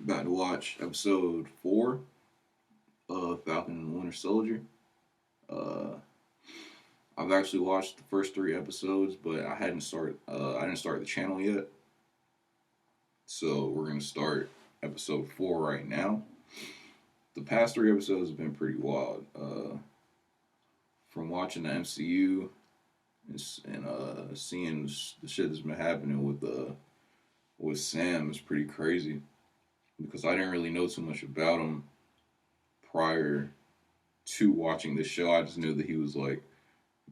About to watch episode 4 of Falcon and the Winter Soldier. Uh, I've actually watched the first 3 episodes, but I didn't start the channel yet. So we're gonna start episode 4 right now. The past 3 episodes have been pretty wild. From watching the MCU and seeing the shit that's been happening with Sam is pretty crazy because I didn't really know too much about him prior to watching this show. I just knew that he was like,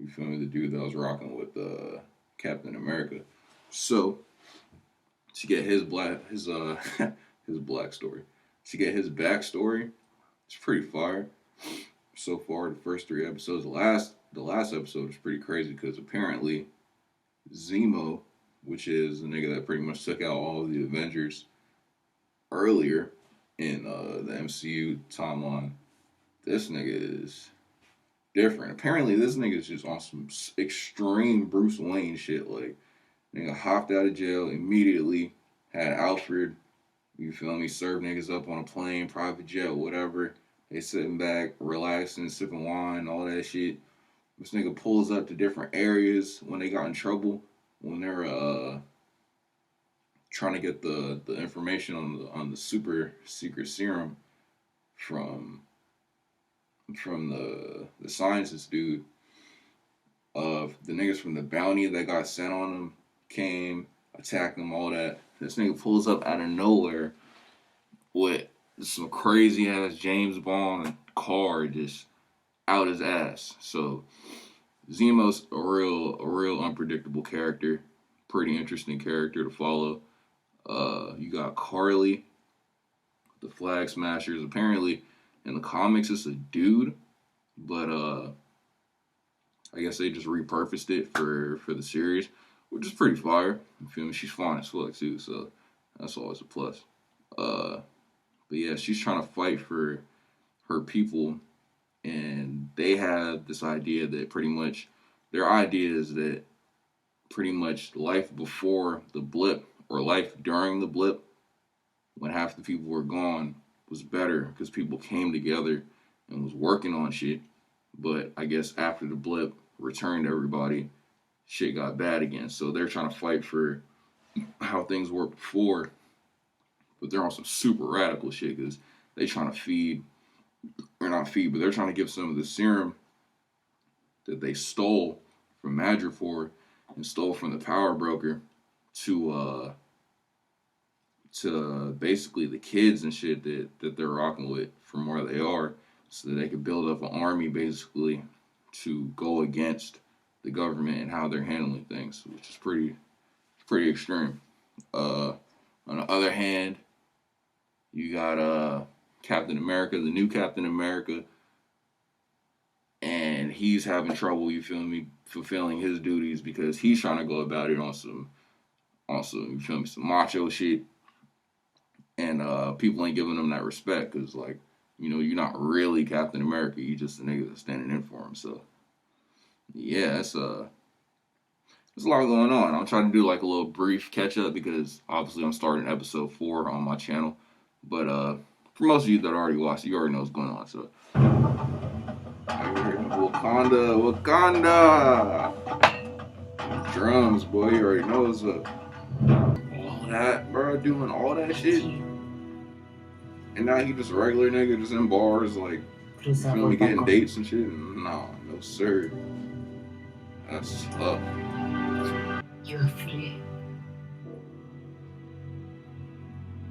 you feel me, the dude that was rocking with Captain America. So to get his black story, to get his backstory, it's pretty fire. So far, the first 3 episodes. The last episode was pretty crazy because apparently Zemo, which is the nigga that pretty much took out all of the Avengers earlier in the MCU timeline, this nigga is different. Apparently, this nigga is just on some extreme Bruce Wayne shit. Like, nigga hopped out of jail immediately, had Alfred, you feel me, serve niggas up on a plane, private jet, whatever. They sitting back, relaxing, sipping wine, all that shit. This nigga pulls up to different areas when they got in trouble, when they're trying to get the information on the super secret serum from the scientist dude. Of the niggas from the bounty that got sent on him came, attacked them, all that. This nigga pulls up out of nowhere with some crazy ass James Bond car just out his ass. So Zemo's a real unpredictable character. Pretty interesting character to follow. You got Carly, the Flag Smashers. Apparently, in the comics, it's a dude, but I guess they just repurposed it for the series, which is pretty fire. You feel me? She's fine as fuck too, so that's always a plus. But yeah, she's trying to fight for her people, and they have this idea that pretty much their idea is that pretty much life before the blip or life during the blip, when half the people were gone, was better because people came together and was working on shit. But I guess after the blip returned everybody, shit got bad again. So they're trying to fight for how things were before, but they're on some super radical shit because they trying to feed, or not feed, but they're trying to give some of the serum that they stole from Madripoor and stole from the power broker to basically the kids and shit that they're rocking with from where they are, so that they could build up an army basically to go against the government and how they're handling things, which is pretty extreme. On the other hand, you got Captain America, the new Captain America, and he's having trouble, you feel me, fulfilling his duties because he's trying to go about it on some you feel me, some macho shit, and people ain't giving him that respect because, like, you know, you're not really Captain America, you just a nigga that's standing in for him. So yeah, there's a lot going on. I'm trying to do like a little brief catch up because obviously I'm starting episode 4 on my channel, but for most of you that already watched, you already know what's going on. So Wakanda, drums, boy, you already know what's up. All that, bro, doing all that shit. And now he just a regular nigga just in bars, like, you feel me, getting dates and shit. No sir. That's tough. You're free.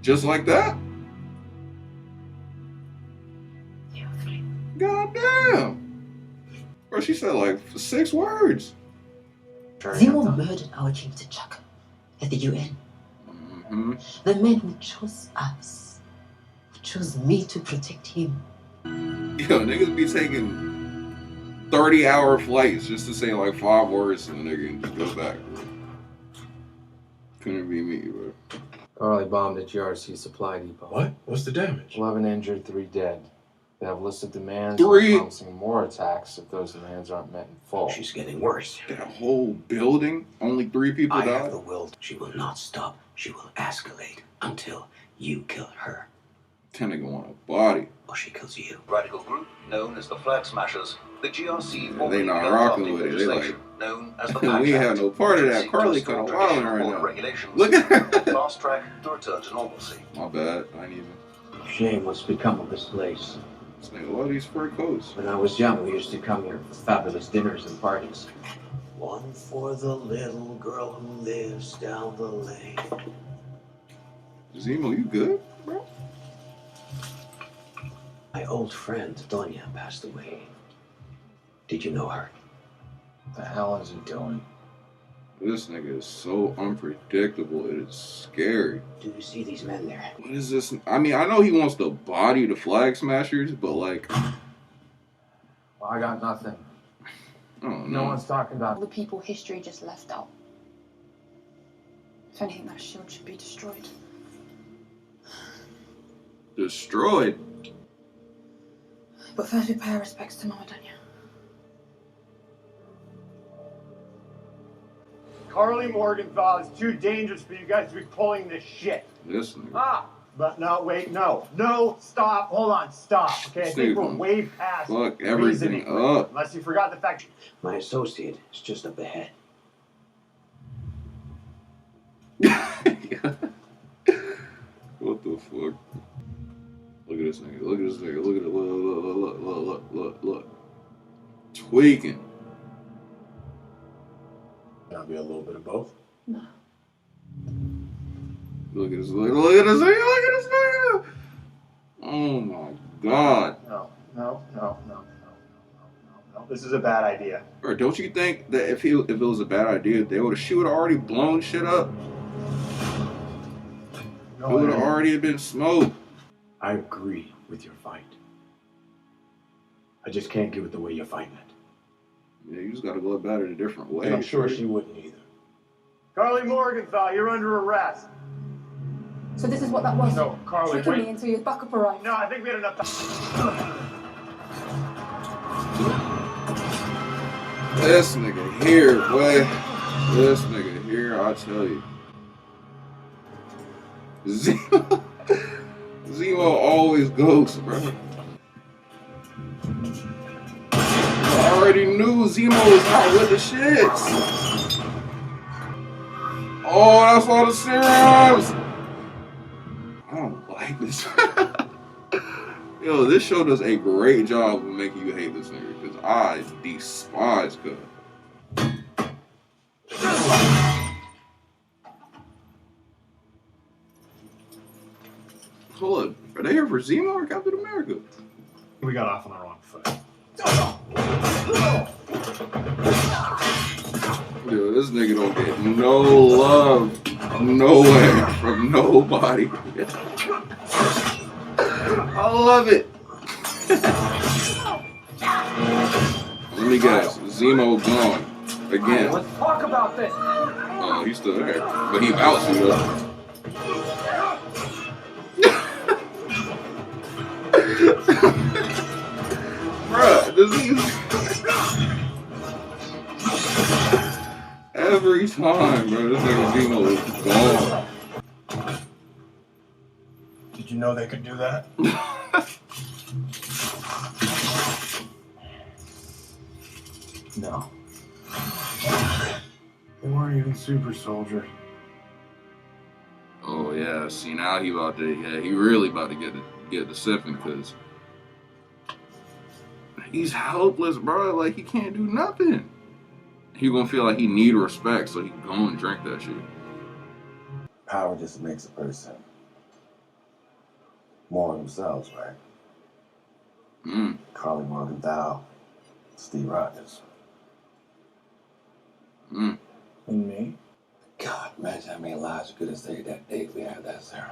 Just like that? You're free. God damn. Bro, she said like 6 words. Zemo murdered our King T'Chaka at the UN. Mm-hmm. The man who chose us, who chose me to protect him. Yo, niggas be taking 30-hour flights just to say like 5 words to the nigga and just go back, bro. Couldn't be me, bro. Carly bombed a GRC supply depot. What? What's the damage? 11 injured, 3 dead. They have listed demands 3. and promising more attacks if those demands aren't met in full. She's getting worse. That whole building, only 3 people I died? have the will. She will not stop. She will escalate until You killed her, That nigga want a body. or she kills you. Radical group known as the Flag Smashers. The GRC Yeah, formally they not began rocking drafting with it. They legislation known as the We Patch ain't Act, had no part of which that. seek Carly to kind of restore wilding traditional right border now. regulations Look at her. and fast track the return to normalcy. My bad. I ain't even. Shame what's become of this place. This nigga love these fur coats. When I was young, we used to come here for fabulous dinners and parties. One for the little girl who lives down the lane. Zemo, you good, bro? My old friend, Donya, passed away. Did you know her? What the hell is he doing? This nigga is so unpredictable. It is scary. Do you see these men there? What is this? I mean, I know he wants to body the Flag Smashers, but like, Well, I got nothing. I don't No know. one's talking about All the people history just left out. If anything, that shield should be destroyed. Destroyed. But first we pay our respects to Mama Dunya. Carly Morgenthau is too dangerous for you guys to be pulling this shit. This nigga. But no, wait, no, stop, hold on, stop. Okay, I think we're way past Fuck everything reasoning. up. Unless you forgot the fact. My associate is just up ahead. What the fuck? Look at this nigga. Look at this nigga. Look at it. Look. Tweaking. Can I be a little bit of both? No. Look at this. Look at this nigga. Look at this nigga. Oh my god. No. This is a bad idea. Bro, don't you think that if it was a bad idea, she would have already blown shit up? It would have already been smoked. I agree with your fight. I just can't give it the way you're fighting it. Yeah, you just gotta go about it a different way. And I'm sure she wouldn't either. Carly Morgenthau, you're under arrest. So this is what that was? No, Carly, Tricking wait. me until your backup arrived. No, I think we had enough time. This nigga here, boy. This nigga here, I tell you. Zemo always goes, bro. I already knew Zemo was out with the shits. Oh, that's all the serums. I don't like this. Yo, this show does a great job of making you hate this nigga because I despise Cub. Hold up, are they here for Zemo or Captain America? We got off on the wrong foot. Yo, this nigga don't get no love nowhere from nobody. I love it. Let me guess, Zemo gone again. Let's talk about this. Oh, he's still there, but he bounced you though. Bruh, this is every time, bro. This nigga Zemo is gone. Did you know they could do that? No. They weren't even super soldiers. Oh yeah, see now he really about to get the sipping because he's helpless, bro. Like he can't do nothing. He gonna feel like he need respect, so he go and drink that shit. Power just makes a person more themselves, right? Carly Morgenthau, Steve Rogers. And me? God, imagine how many lives you could have saved that day if we had that serum.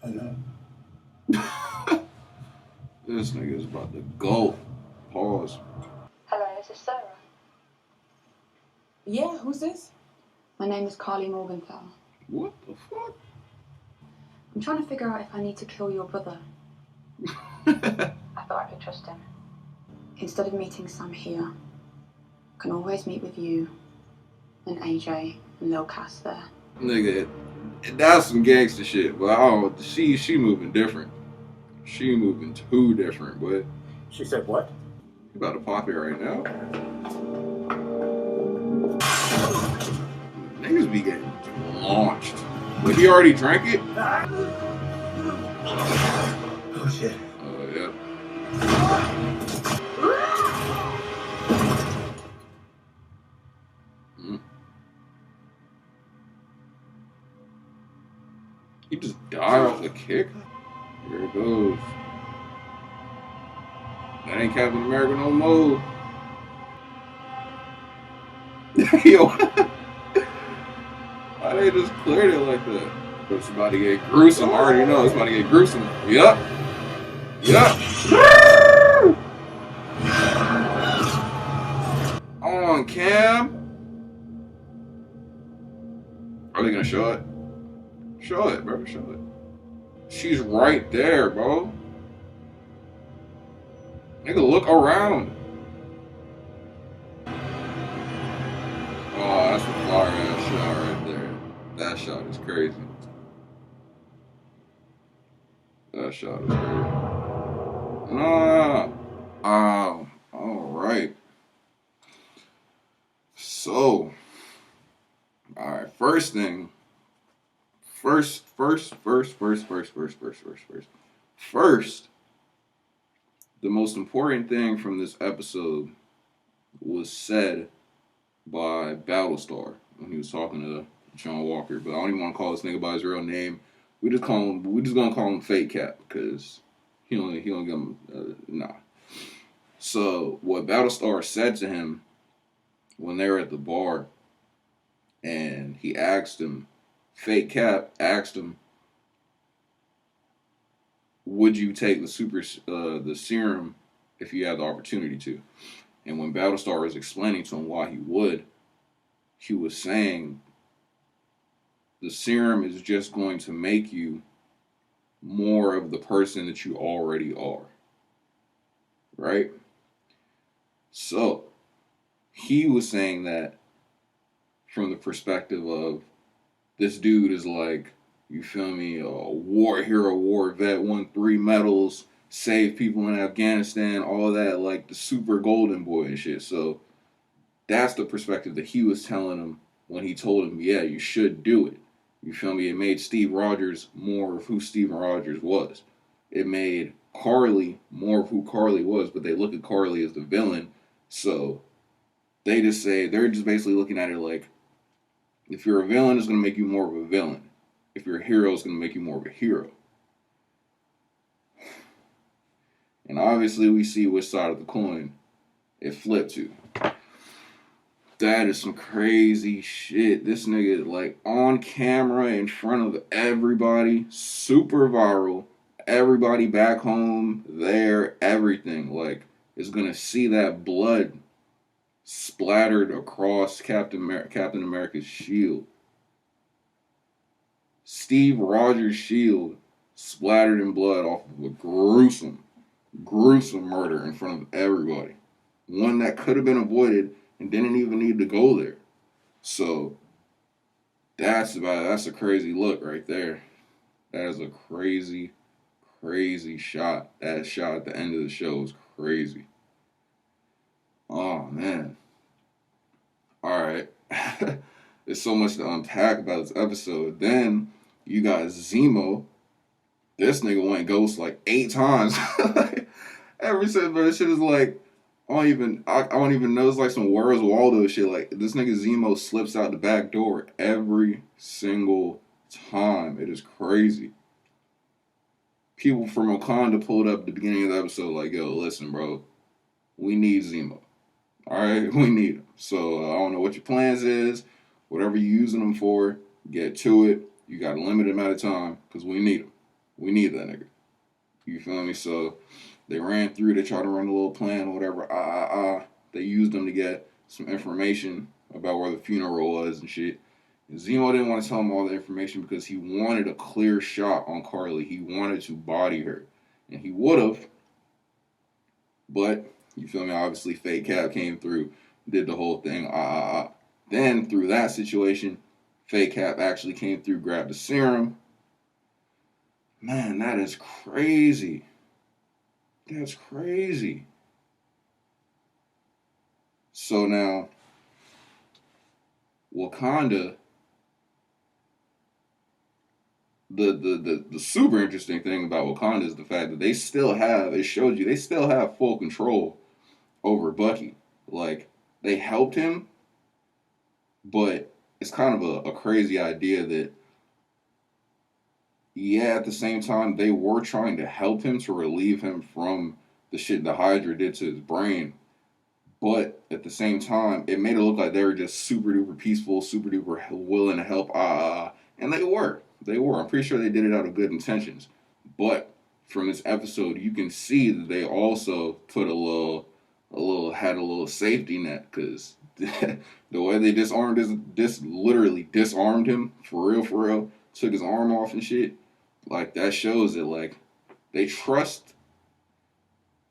I know. This nigga is about to go. Pause. Hello, is this Sarah? Yeah, who's this? My name is Carly Morgenthau. What the fuck? I'm trying to figure out if I need to kill your brother. I thought I could trust him. Instead of meeting Sam here, I can always meet with you and AJ and Lil Cass there. Nigga, that's some gangster shit. But I don't, she moving different. She moving too different, boy. She said what? You about to pop it right now. Niggas be getting launched. But he already drank it? Oh shit. Oh, yeah. He just died off the kick? Here it goes. That ain't Captain America no more. Yo. Why they just cleared it like that? It's about to get gruesome. I already know it's about to get gruesome. Yup. Yup. On Cam. Are they gonna show it? Show it, bro. Show it. She's right there, bro. Nigga, look around. Oh, that's a fire ass shot right there. That shot is crazy. That shot is crazy. Nah. Alright. So, alright, first, the most important thing from this episode was said by Battlestar when he was talking to John Walker. But I don't even want to call this nigga by his real name. We just gonna call him Fake Cap because he don't give him nah. So what Battlestar said to him when they were at the bar, and he asked him, Fake Cap asked him, would you take the serum if you had the opportunity to? And when Battlestar was explaining to him why he would, he was saying the serum is just going to make you more of the person that you already are. Right? So, he was saying that from the perspective of this dude is like, you feel me, a war hero, war vet, won 3 medals, saved people in Afghanistan, all that, like the super golden boy and shit. So that's the perspective that he was telling him when he told him, yeah, you should do it. You feel me? It made Steve Rogers more of who Steven Rogers was. It made Carly more of who Carly was, but they look at Carly as the villain. So they're just basically looking at it like, if you're a villain, it's going to make you more of a villain. If you're a hero, it's going to make you more of a hero. And obviously, we see which side of the coin it flipped to. That is some crazy shit. This nigga, like, on camera in front of everybody, super viral. Everybody back home, there, everything. Like, is going to see that blood splattered across Captain America's shield. Steve Rogers' shield splattered in blood off of a gruesome murder in front of everybody. One that could have been avoided and didn't even need to go there. So that's a crazy look right there. That is a crazy shot. That shot at the end of the show was crazy. Oh man. Alright. There's so much to unpack about this episode. Then you got Zemo. This nigga went ghost like 8 times. Ever since, but this shit is like, I don't even know. It's like some Where's Waldo shit. Like, this nigga Zemo slips out the back door every single time. It is crazy. People from Wakanda pulled up at the beginning of the episode like, yo, listen, bro. We need Zemo. Alright? We need him. So, I don't know what your plans is. Whatever you're using them for, get to it. You got a limited amount of time, because we need him. We need that nigga. You feel me? So, they ran through, they tried to run a little plan or whatever. They used them to get some information about where the funeral was and shit. And Zemo didn't want to tell him all the information because he wanted a clear shot on Carly. He wanted to body her. And he would have. But, you feel me? Obviously, Fake Cap came through, did the whole thing. Then, through that situation, Fake Cap actually came through, grabbed the serum. Man, that is crazy. That's crazy. So now, Wakanda, the super interesting thing about Wakanda is the fact that they still have, it showed you, they still have full control over Bucky. Like, they helped him, but it's kind of a crazy idea that, yeah, at the same time, they were trying to help him to relieve him from the shit the Hydra did to his brain. But at the same time, it made it look like they were just super duper peaceful, super duper willing to help. And they were. They were. I'm pretty sure they did it out of good intentions. But from this episode, you can see that they also put had a little safety net, because the way they literally disarmed him for real, took his arm off and shit. Like, that shows that, like, they trust,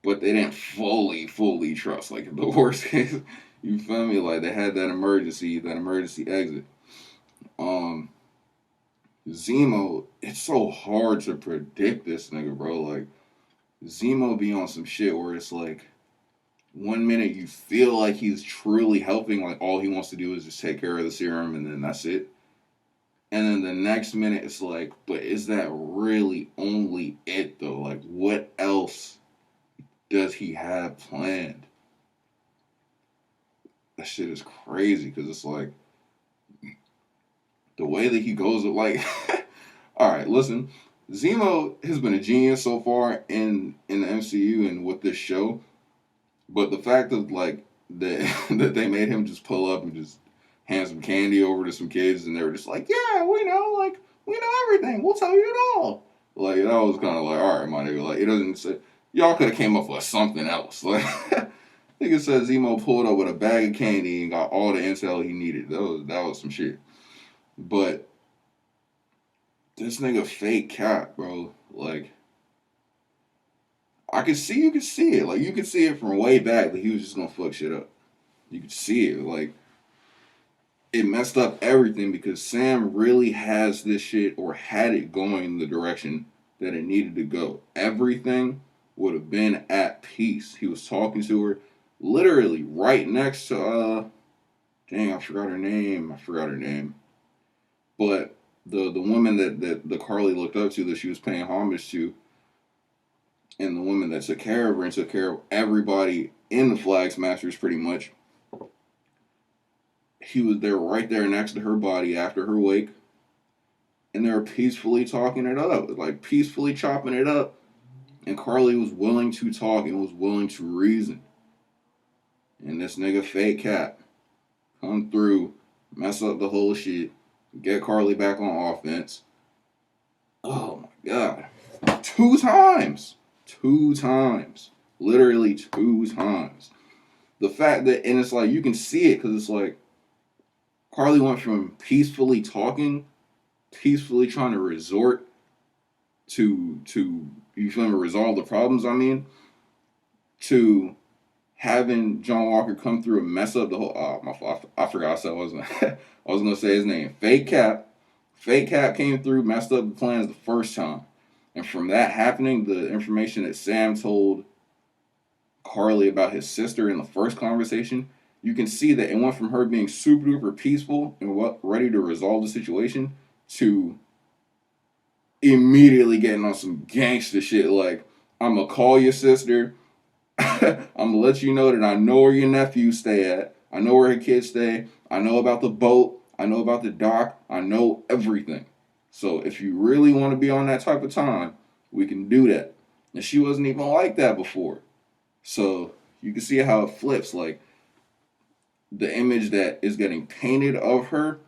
but they didn't fully trust. Like, in the worst case, you feel me? Like, they had that emergency exit. Zemo, it's so hard to predict this nigga, bro. Like, Zemo be on some shit where it's like, one minute you feel like he's truly helping, like all he wants to do is just take care of the serum and then that's it. And then the next minute it's like, but is that really only it though? Like, what else does he have planned? That shit is crazy, because it's like, the way that he goes, like, all right, listen, Zemo has been a genius so far in the MCU and with this show, but the fact of, like, that they made him just pull up and just hand some candy over to some kids, and they were just like, yeah, we know everything, we'll tell you it all. Like, that was kind of like, all right, my nigga, like, it doesn't say, y'all could have came up with something else. Like, nigga said Zemo pulled up with a bag of candy and got all the intel he needed. That was some shit. But this nigga Fake Cap, bro, like, you could see it. Like, you could see it from way back that he was just gonna fuck shit up. You could see it. Like, it messed up everything because Sam really has this shit, or had it going in the direction that it needed to go. Everything would have been at peace. He was talking to her literally right next to, dang, I forgot her name. But the woman that the Carly looked up to, that she was paying homage to, and the woman that took care of her and took care of everybody in the Flag Smashers pretty much, he was there right there next to her body after her wake, and they were peacefully talking it up, like peacefully chopping it up, and Carly was willing to talk and was willing to reason. And this nigga Fake Cap come through, mess up the whole shit, get Carly back on offense. Oh my God. 2 times. Literally 2 times. The fact that, and it's like, you can see it, because it's like, Carly went from peacefully talking, peacefully trying to resort to you feel me, resolve the problems, to having John Walker come through and mess up the whole, my fault, I forgot I said I was gonna say his name. Fake Cap came through, messed up the plans the first time. And from that happening, the information that Sam told Carly about his sister in the first conversation, you can see that it went from her being super duper peaceful and ready to resolve the situation to immediately getting on some gangster shit like, I'm gonna call your sister, I'm gonna let you know that I know where your nephews stay at, I know where her kids stay, I know about the boat, I know about the dock, I know everything. So if you really want to be on that type of time, we can do that. And she wasn't even like that before. So you can see how it flips. Like, the image that is getting painted of her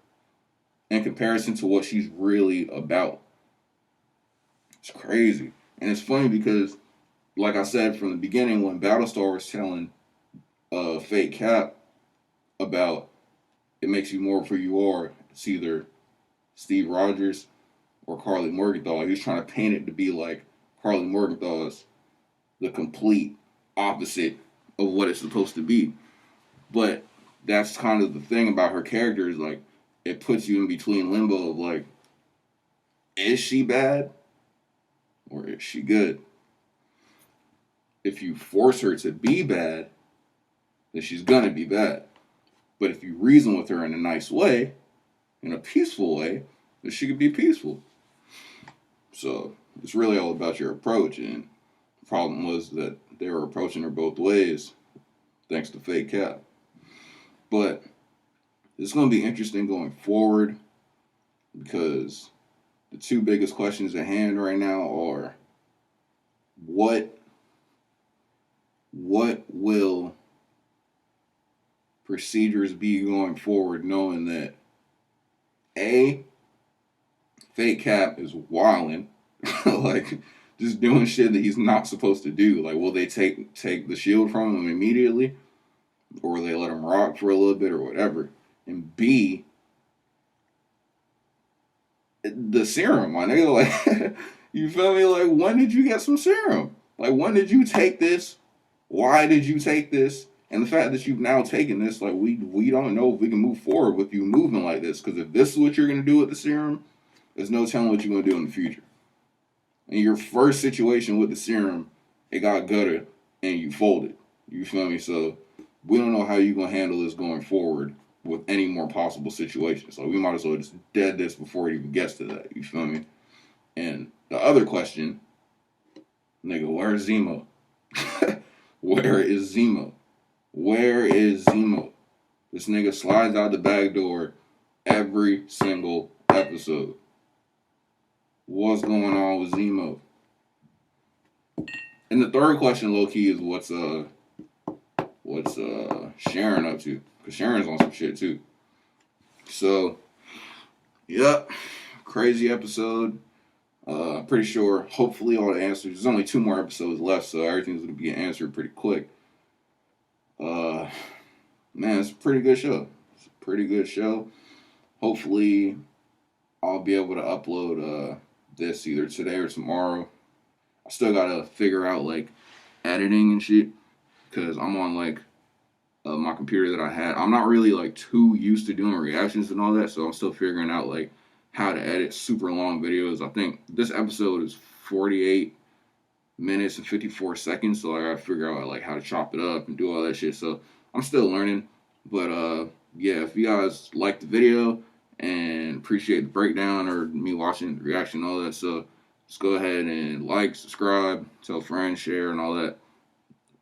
in comparison to what she's really about. It's crazy. And it's funny because, like I said from the beginning, when Battlestar was telling Fake Cap about it makes you more of who you are, it's either Steve Rogers or Carly Morgenthau. He was trying to paint it to be like Carly Morgenthau's the complete opposite of what it's supposed to be. But that's kind of the thing about her character, is like, it puts you in between limbo of like, is she bad or is she good? If you force her to be bad, then she's gonna be bad. But if you reason with her in a nice way, in a peaceful way, then she could be peaceful. So it's really all about your approach. And the problem was that they were approaching her both ways, thanks to Fake Cap. But it's going to be interesting going forward because the two biggest questions at hand right now are what will procedures be going forward, knowing that A, Fake Cap is wilding, like just doing shit that he's not supposed to do. Like, will they take the shield from him immediately, or will they let him rock for a little bit, or whatever? And B, the serum, my nigga, like, you feel me? Like, when did you get some serum? Like, when did you take this? Why did you take this? And the fact that you've now taken this, like, we don't know if we can move forward with you moving like this. Because if this is what you're going to do with the serum, there's no telling what you're going to do in the future. In your first situation with the serum, it got gutted and you folded. You feel me? So we don't know how you're going to handle this going forward with any more possible situations. So we might as well just dead this before it even gets to that. You feel me? And the other question, nigga, where's Zemo? Where is Zemo? Where is Zemo? This nigga slides out the back door every single episode. What's going on with Zemo? And the third question, low key, is what's Sharon up to? Because Sharon's on some shit too. So, yep, crazy episode. Pretty sure, hopefully, all the answers. There's only 2 more episodes left, so everything's gonna be answered pretty quick. Man, it's a pretty good show. It's a pretty good show. Hopefully, I'll be able to upload this either today or tomorrow. I still gotta figure out like editing and shit because I'm on like my computer that I had. I'm not really like too used to doing reactions and all that, so I'm still figuring out like how to edit super long videos. I think this episode is 48 minutes and 54 seconds, so I gotta figure out like how to chop it up and do all that shit. So I'm still learning, but yeah, if you guys like the video and appreciate the breakdown or me watching the reaction and all that, so just go ahead and like, subscribe, tell friends, share, and all that.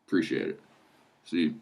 Appreciate it. See you.